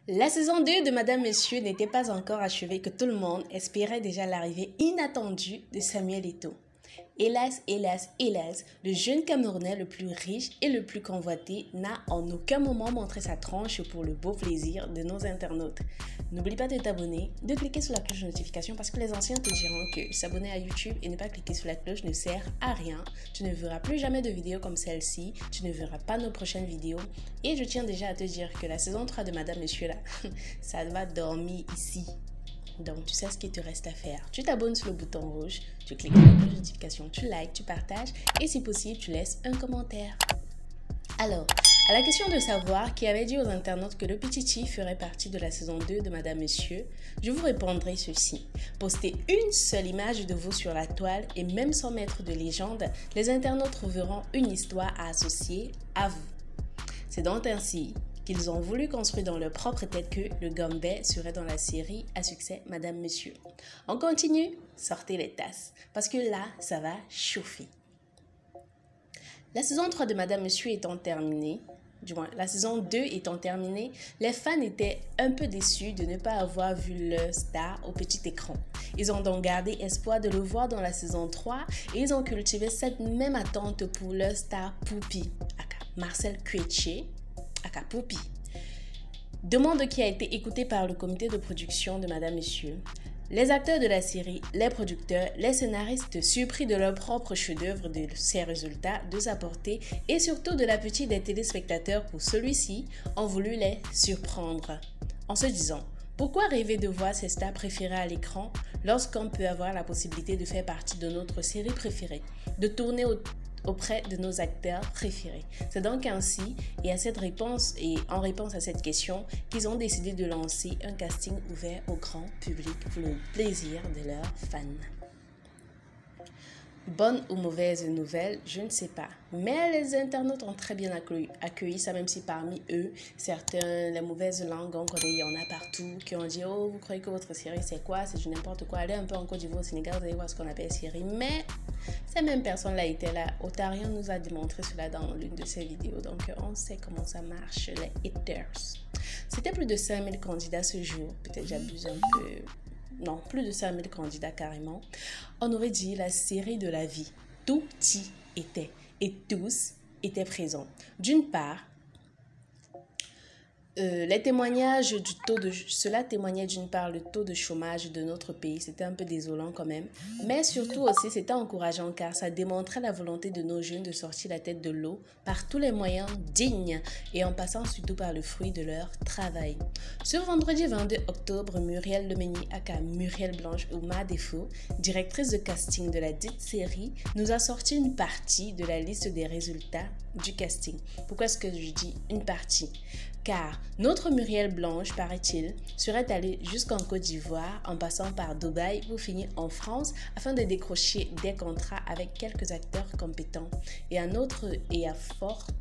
La saison 2 de Madame Monsieur n'était pas encore achevée que tout le monde espérait déjà l'arrivée inattendue de Samuel Eto'o. Hélas, hélas, hélas, le jeune Camerounais le plus riche et le plus convoité n'a en aucun moment montré sa tranche pour le beau plaisir de nos internautes. N'oublie pas de t'abonner, de cliquer sur la cloche de notification parce que les anciens te diront que s'abonner à YouTube et ne pas cliquer sur la cloche ne sert à rien. Tu ne verras plus jamais de vidéos comme celle-ci, tu ne verras pas nos prochaines vidéos. Et je tiens déjà à te dire que la saison 3 de Madame Monsieur là, ça va dormir ici. Donc, tu sais ce qu'il te reste à faire. Tu t'abonnes sur le bouton rouge, tu cliques sur la cloche de notification, tu likes, tu partages et si possible, tu laisses un commentaire. Alors, à la question de savoir qui avait dit aux internautes que le Pichichi ferait partie de la saison 2 de Madame Monsieur, je vous répondrai ceci. Postez une seule image de vous sur la toile et même sans mettre de légende, les internautes trouveront une histoire à associer à vous. C'est donc ainsi qu'ils ont voulu construire dans leur propre tête que le Gambais serait dans la série à succès Madame Monsieur. On continue, sortez les tasses, parce que là, ça va chauffer. La saison 3 de Madame Monsieur étant terminée, du moins la saison 2 étant terminée, les fans étaient un peu déçus de ne pas avoir vu leur star au petit écran. Ils ont donc gardé espoir de le voir dans la saison 3 et ils ont cultivé cette même attente pour leur star Poupi, aka Marcel Kuetche, aka Poupi. Demande qui a été écoutée par le comité de production de Madame Monsieur. Les acteurs de la série, les producteurs, les scénaristes, surpris de leur propre chef-d'œuvre, de ses résultats, de sa portée et surtout de l'appétit des téléspectateurs pour celui-ci, ont voulu les surprendre. En se disant, pourquoi rêver de voir ses stars préférées à l'écran lorsqu'on peut avoir la possibilité de faire partie de notre série préférée, de tourner auprès de nos acteurs préférés. C'est donc ainsi et en réponse à cette question qu'ils ont décidé de lancer un casting ouvert au grand public pour le plaisir de leurs fans. Bonne ou mauvaise nouvelle, je ne sais pas. Mais les internautes ont très bien accueilli ça, même si parmi eux, certains, les mauvaises langues, on connaît, il y en a partout, qui ont dit « Oh, vous croyez que votre série, c'est quoi? C'est du n'importe quoi. Allez un peu en Côte d'Ivoire, au Sénégal, vous allez voir ce qu'on appelle série. » Mais ces mêmes personnes-là étaient là. Otarion nous a démontré cela dans l'une de ses vidéos. Donc, on sait comment ça marche, les haters. C'était plus de 5000 candidats ce jour. Peut-être j'abuse un peu. Non, plus de 5000 candidats carrément. On aurait dit la série de la vie. Tout y était et tous étaient présents. D'une part, les témoignages cela témoignait d'une part le taux de chômage de notre pays, c'était un peu désolant quand même, mais surtout aussi c'était encourageant car ça démontrait la volonté de nos jeunes de sortir la tête de l'eau par tous les moyens dignes et en passant surtout par le fruit de leur travail. Ce vendredi 22 octobre, Muriel Lemeni aka Muriel Blanche ou Ma Défaut, directrice de casting de la dite série, nous a sorti une partie de la liste des résultats du casting. Pourquoi est-ce que je dis une partie? Car notre Muriel Blanche, paraît-il, serait allée jusqu'en Côte d'Ivoire en passant par Dubaï pour finir en France afin de décrocher des contrats avec quelques acteurs compétents et à forte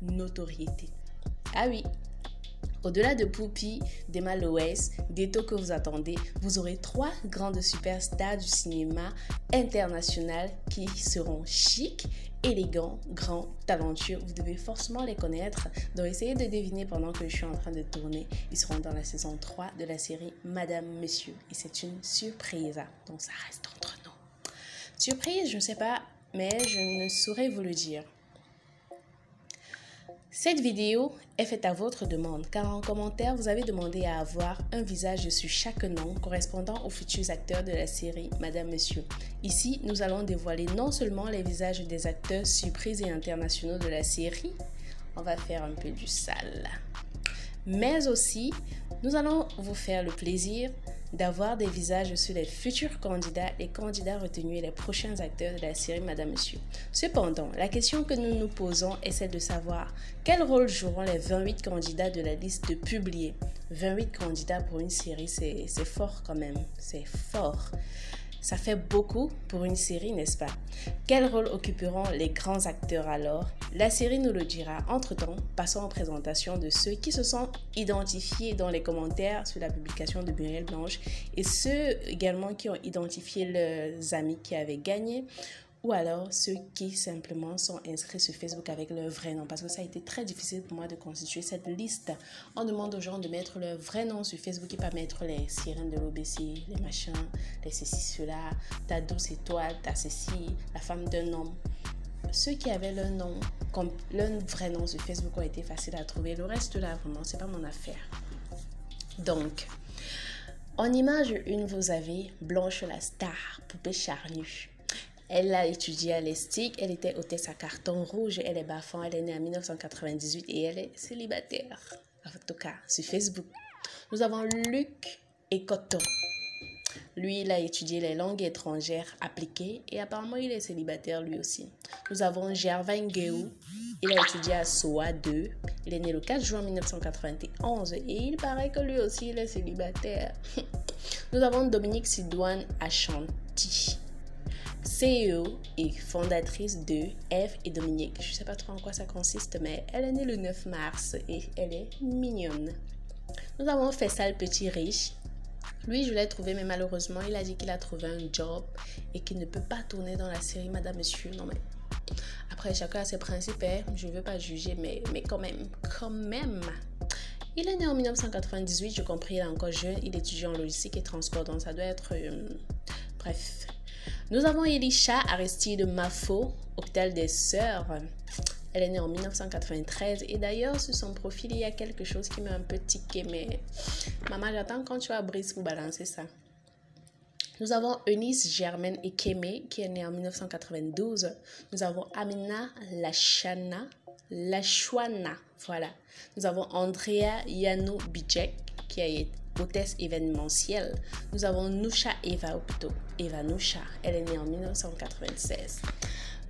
notoriété. Ah oui! Au-delà de Poupi, d'Emma Loès, d'Eto'o que vous attendez, vous aurez 3 grandes superstars du cinéma international qui seront chics, élégants, grands, talentueux. Vous devez forcément les connaître. Donc essayez de deviner pendant que je suis en train de tourner. Ils seront dans la saison 3 de la série Madame Monsieur. Et c'est une surprise. Donc ça reste entre nous. Surprise, je ne sais pas, mais je ne saurais vous le dire. Cette vidéo est faite à votre demande car en commentaire, vous avez demandé à avoir un visage sur chaque nom correspondant aux futurs acteurs de la série Madame Monsieur. Ici, nous allons dévoiler non seulement les visages des acteurs surprises et internationaux de la série, on va faire un peu du sale, mais aussi, nous allons vous faire le plaisir d'avoir des visages sur les futurs candidats, les candidats retenus et les prochains acteurs de la série Madame Monsieur. Cependant, la question que nous nous posons est celle de savoir quel rôle joueront les 28 candidats de la liste publiée. 28 candidats pour une série, c'est fort quand même, c'est fort. Ça fait beaucoup pour une série, n'est-ce pas? Quel rôle occuperont les grands acteurs alors? La série nous le dira. Entre-temps, passons aux présentations de ceux qui se sont identifiés dans les commentaires sur la publication de Muriel Blanche et ceux également qui ont identifié leurs amis qui avaient gagné ou alors ceux qui simplement sont inscrits sur Facebook avec leur vrai nom, parce que ça a été très difficile pour moi de constituer cette liste. On demande aux gens de mettre leur vrai nom sur Facebook et pas mettre les sirènes de l'OBC, les machins, les ceci, cela, ta douce étoile, ta ceci, la femme d'un homme. Ceux qui avaient leur nom, comme leur vrai nom sur Facebook ont été faciles à trouver. Le reste là, vraiment, c'est pas mon affaire. Donc, en image 1, vous avez Blanche la star, poupée charnue. Elle a étudié à l'ESTIC, elle était hôtesse à carton rouge, elle est bafant, elle est née en 1998 et elle est célibataire. En tout cas, sur Facebook. Nous avons Luc Ekoto. Lui, il a étudié les langues étrangères appliquées et apparemment, il est célibataire lui aussi. Nous avons Gervain Guéou. Il a étudié à SOA 2. Il est né le 4 juin 1991 et il paraît que lui aussi, il est célibataire. Nous avons Dominique Sidoine Achanti, CEO et fondatrice de Eve et Dominique. Je ne sais pas trop en quoi ça consiste, mais elle est née le 9 mars et elle est mignonne. Nous avons Faisal Petit Riche. Lui, je l'ai trouvé, mais malheureusement, il a dit qu'il a trouvé un job et qu'il ne peut pas tourner dans la série Madame Monsieur. Non, mais après, chacun a ses principes, hein. Je ne veux pas juger, mais quand même. Il est né en 1998, je compris, il est encore jeune, il étudie en logistique et transport, donc ça doit être... Bref. Nous avons Elisha Aristide Mafo, Hôpital des Sœurs. Elle est née en 1993 et d'ailleurs sur son profil il y a quelque chose qui m'a un peu tiqué, mais maman, j'attends quand tu vas Brice pour balancer ça. Nous avons Eunice Germaine Ekeme qui est née en 1992. Nous avons Amina Lachouana, voilà. Nous avons Andrea Yanou Bijek qui est hôtesse événementielle. Nous avons Nusha Eva Nusha, elle est née en 1996.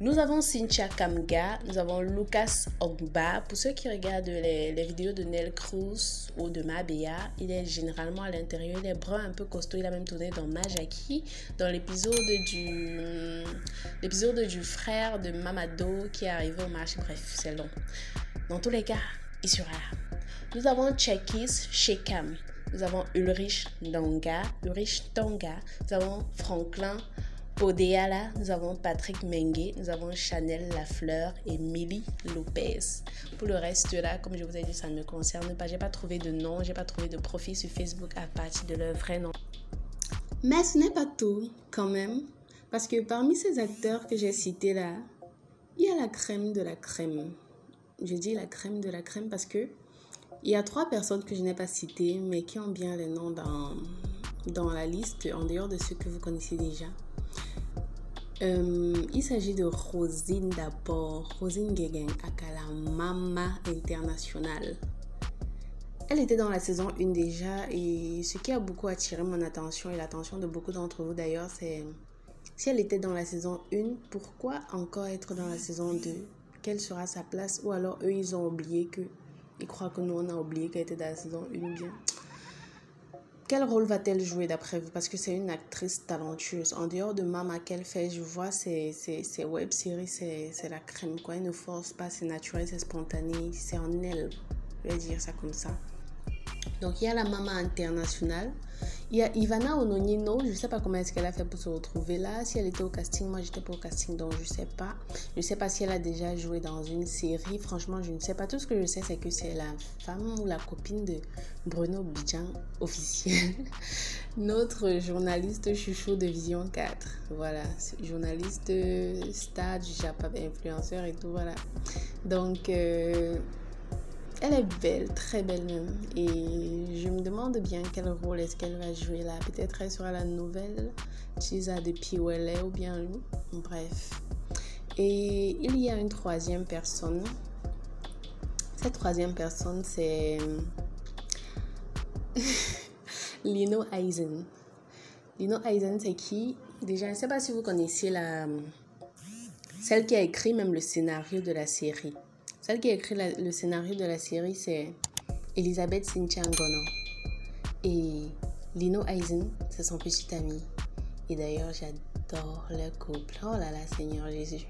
Nous avons Cynthia Kamga, nous avons Lucas Ogba. Pour ceux qui regardent les vidéos de Nel Cruz ou de Mabea, il est généralement à l'intérieur, il est brun, un peu costaud. Il a même tourné dans Majaki, dans l'épisode du frère de Mamado qui est arrivé au marché. Bref, c'est long. Dans tous les cas, il sera là. Nous avons Chekis Shekam, nous avons Ulrich Tonga, nous avons Franklin Podeala, nous avons Patrick Mengue, nous avons Chanel Lafleur et Milly Lopez. Pour le reste là, comme je vous ai dit, ça ne me concerne pas. J'ai pas trouvé de nom, j'ai pas trouvé de profil sur Facebook à partir de leur vrai nom. Mais ce n'est pas tout quand même, parce que parmi ces acteurs que j'ai cités là, il y a la crème de la crème. Je dis la crème de la crème parce que il y a 3 personnes que je n'ai pas citées, mais qui ont bien les noms dans la liste, en dehors de ceux que vous connaissez déjà. Il s'agit de Rosine d'abord, Rosine Guéguin, Akala Mama International. Elle était dans la saison 1 déjà et ce qui a beaucoup attiré mon attention et l'attention de beaucoup d'entre vous d'ailleurs, c'est si elle était dans la saison 1, pourquoi encore être dans la saison 2? Quelle sera sa place? Ou alors eux, ils ont oublié ils croient que nous, on a oublié qu'elle était dans la saison 1 bien. Quel rôle va-t-elle jouer d'après vous? Parce que c'est une actrice talentueuse. En dehors de Mama qu'elle fait, je vois ces web-séries, c'est la crème, quoi. Elle ne force pas, c'est naturel, c'est spontané, c'est en elle. Je vais dire ça comme ça. Donc, il y a la Mama Internationale. Il y a Ivana Ononino. Je ne sais pas comment est-ce qu'elle a fait pour se retrouver là. Si elle était au casting, moi j'étais pas au casting, donc je ne sais pas. Je ne sais pas si elle a déjà joué dans une série. Franchement, je ne sais pas. Tout ce que je sais, c'est que c'est la femme ou la copine de Bruno Bidjan officiel. Notre journaliste chouchou de Vision 4. Voilà. Journaliste, star du Japon, influenceur et tout. Voilà. Donc... elle est belle, très belle même. Et je me demande bien quel rôle est-ce qu'elle va jouer là. Peut-être elle sera la nouvelle Chisa de Piwele ou bien lui. Bref. Et il y a une 3e personne. Cette 3e personne, c'est Lino Eisen. Lino Eisen, c'est qui? Déjà, je ne sais pas si vous connaissiez celle qui a écrit même le scénario de la série. Celle qui a écrit le scénario de la série, c'est Elisabeth Cynthia Ngono. Et Lino Eisen, c'est son petit ami. Et d'ailleurs, j'adore leur couple. Oh là là, Seigneur Jésus.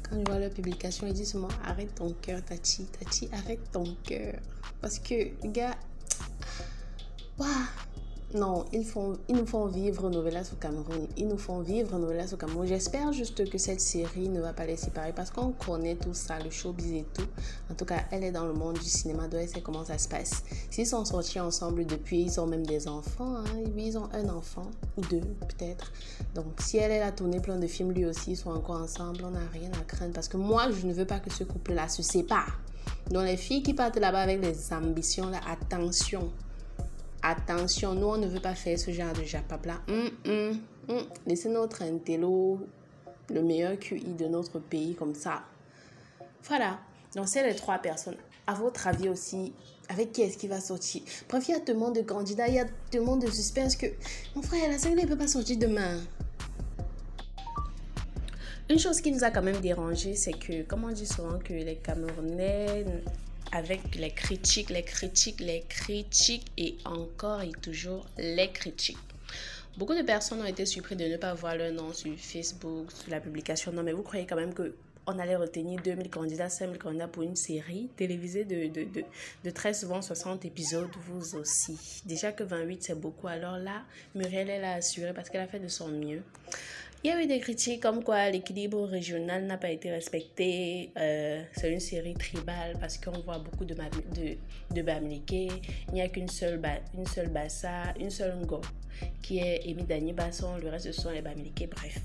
Quand je vois leur publication, ils disent souvent, arrête ton cœur, Tati, arrête ton cœur. Parce que, les gars, waouh, Non, ils nous font vivre Novelas au Cameroun. Ils nous font vivre Novelas au Cameroun. J'espère juste que cette série ne va pas les séparer parce qu'on connaît tout ça, le showbiz et tout. En tout cas, elle est dans le monde du cinéma, donc elle sait comment ça se passe. S'ils sont sortis ensemble depuis, ils ont même des enfants. Hein. Ils ont un enfant ou deux peut-être. Donc si elle a tourné plein de films, lui aussi, ils sont encore ensemble. On n'a rien à craindre parce que moi, je ne veux pas que ce couple-là se sépare. Donc les filles qui partent là-bas avec des ambitions, là, attention. Attention, nous on ne veut pas faire ce genre de japabla. Laissez notre intello, le meilleur QI de notre pays comme ça. Voilà, donc c'est les 3 personnes. À votre avis aussi, avec qui est-ce qui va sortir? Bref, il y a tellement de candidats, il y a tellement de suspense que mon frère, la série ne peut pas sortir demain. Une chose qui nous a quand même dérangé, c'est que, comme on dit souvent que les Camerounais, avec les critiques et encore et toujours les critiques. Beaucoup de personnes ont été surprises de ne pas voir leur nom sur Facebook, sur la publication. Non, mais vous croyez quand même qu'on allait retenir 2000 candidats, 5000 candidats pour une série télévisée de très souvent 60 épisodes, vous aussi. Déjà que 28, c'est beaucoup. Alors là, Muriel, elle a assuré parce qu'elle a fait de son mieux. Il y a eu des critiques comme quoi l'équilibre régional n'a pas été respecté. C'est une série tribale parce qu'on voit beaucoup de Bamileke. Il n'y a qu'une seule Bassa, une seule Ngo qui est Emi Dani Basson. Le reste, ce sont les Bamileke. Bref.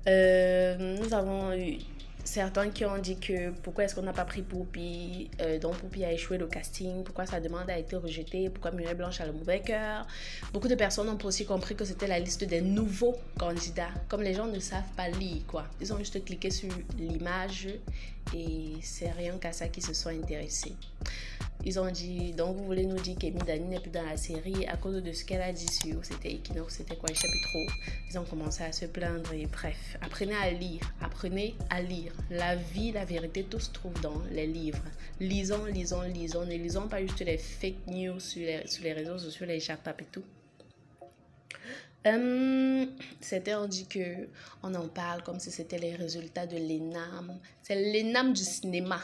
Nous avons eu certains qui ont dit que pourquoi est-ce qu'on n'a pas pris Poupi, donc Poupi a échoué le casting, pourquoi sa demande a été rejetée, pourquoi Muriel Blanche a le mauvais cœur. Beaucoup de personnes ont aussi compris que c'était la liste des nouveaux candidats. Comme les gens ne savent pas lire, quoi. Ils ont juste cliqué sur l'image et c'est rien qu'à ça qu'ils se sont intéressés. Ils ont dit, donc vous voulez nous dire qu'Emi Dani n'est plus dans la série à cause de ce qu'elle a dit sur, c'était Equinox, c'était quoi, je sais plus trop. Ils ont commencé à se plaindre et bref, apprenez à lire. La vie, la vérité, tout se trouve dans les livres. Lisons, ne lisons pas juste les fake news sur les réseaux sociaux, les japap et tout. Certains ont dit que on en parle comme si c'était les résultats de l'ENAM. C'est l'ENAM du cinéma.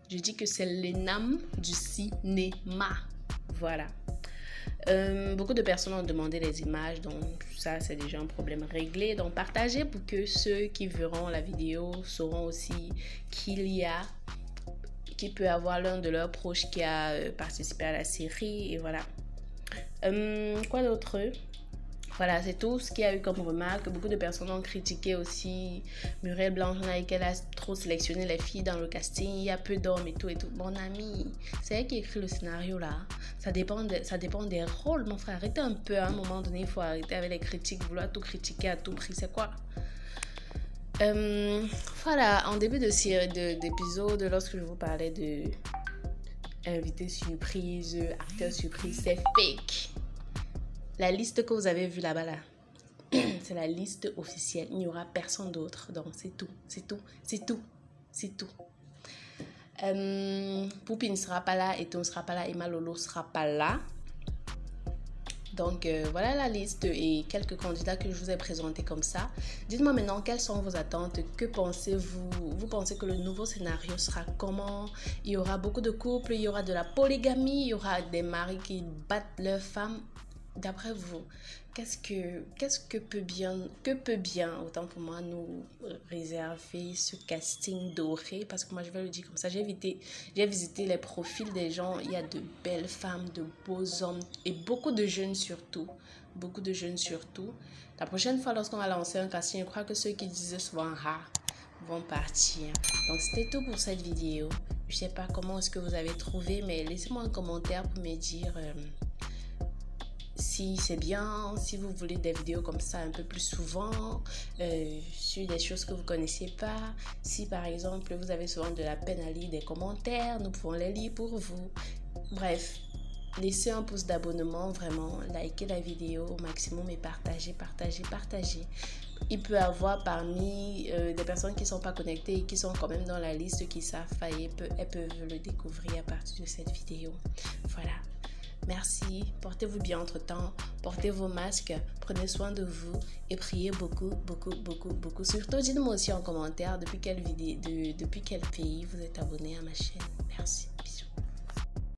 Je dis que c'est l'ENAM du cinéma. Voilà. Beaucoup de personnes ont demandé les images, donc ça c'est déjà un problème réglé. Donc partagez pour que ceux qui verront la vidéo sauront aussi qu'il peut avoir l'un de leurs proches qui a participé à la série et voilà. Quoi d'autre? Voilà, c'est tout ce qu'il y a eu comme remarque. Beaucoup de personnes ont critiqué aussi Muriel Blanche, qu'elle a trop sélectionné les filles dans le casting. Il y a peu d'hommes et tout et tout. Mon ami, c'est elle qui écrit le scénario là. Ça dépend des rôles, mon frère. Arrêtez un peu, à un moment donné, il faut arrêter avec les critiques, vouloir tout critiquer à tout prix. C'est quoi? Voilà, en début d'épisode, lorsque je vous parlais de invité surprise, acteur surprise, c'est fake. La liste que vous avez vue là-bas, là, c'est la liste officielle. Il n'y aura personne d'autre. Donc, c'est tout. Poupi ne sera pas là, Eto ne sera pas là, Emma Lolo ne sera pas là. Donc, voilà la liste et quelques candidats que je vous ai présentés comme ça. Dites-moi maintenant, quelles sont vos attentes? Que pensez-vous? Vous pensez que le nouveau scénario sera comment? Il y aura beaucoup de couples, il y aura de la polygamie, il y aura des maris qui battent leurs femmes. D'après vous, que peut bien, autant pour moi, nous réserver ce casting doré? Parce que moi, je vais le dire comme ça, j'ai visité les profils des gens. Il y a de belles femmes, de beaux hommes et beaucoup de jeunes surtout. La prochaine fois, lorsqu'on va lancer un casting, je crois que ceux qui disaient souvent vont partir. Donc, c'était tout pour cette vidéo. Je sais pas comment est-ce que vous avez trouvé, mais laissez-moi un commentaire pour me dire... si c'est bien, si vous voulez des vidéos comme ça un peu plus souvent, sur des choses que vous ne connaissez pas. Si par exemple vous avez souvent de la peine à lire des commentaires, nous pouvons les lire pour vous. Bref, laissez un pouce d'abonnement, vraiment, likez la vidéo au maximum et partagez. Il peut y avoir parmi des personnes qui ne sont pas connectées et qui sont quand même dans la liste, qui savent pas, et elles peuvent le découvrir à partir de cette vidéo. Voilà. Merci, portez-vous bien entre-temps, portez vos masques, prenez soin de vous et priez beaucoup. Surtout, dites-moi aussi en commentaire depuis quel pays vous êtes abonné à ma chaîne. Merci.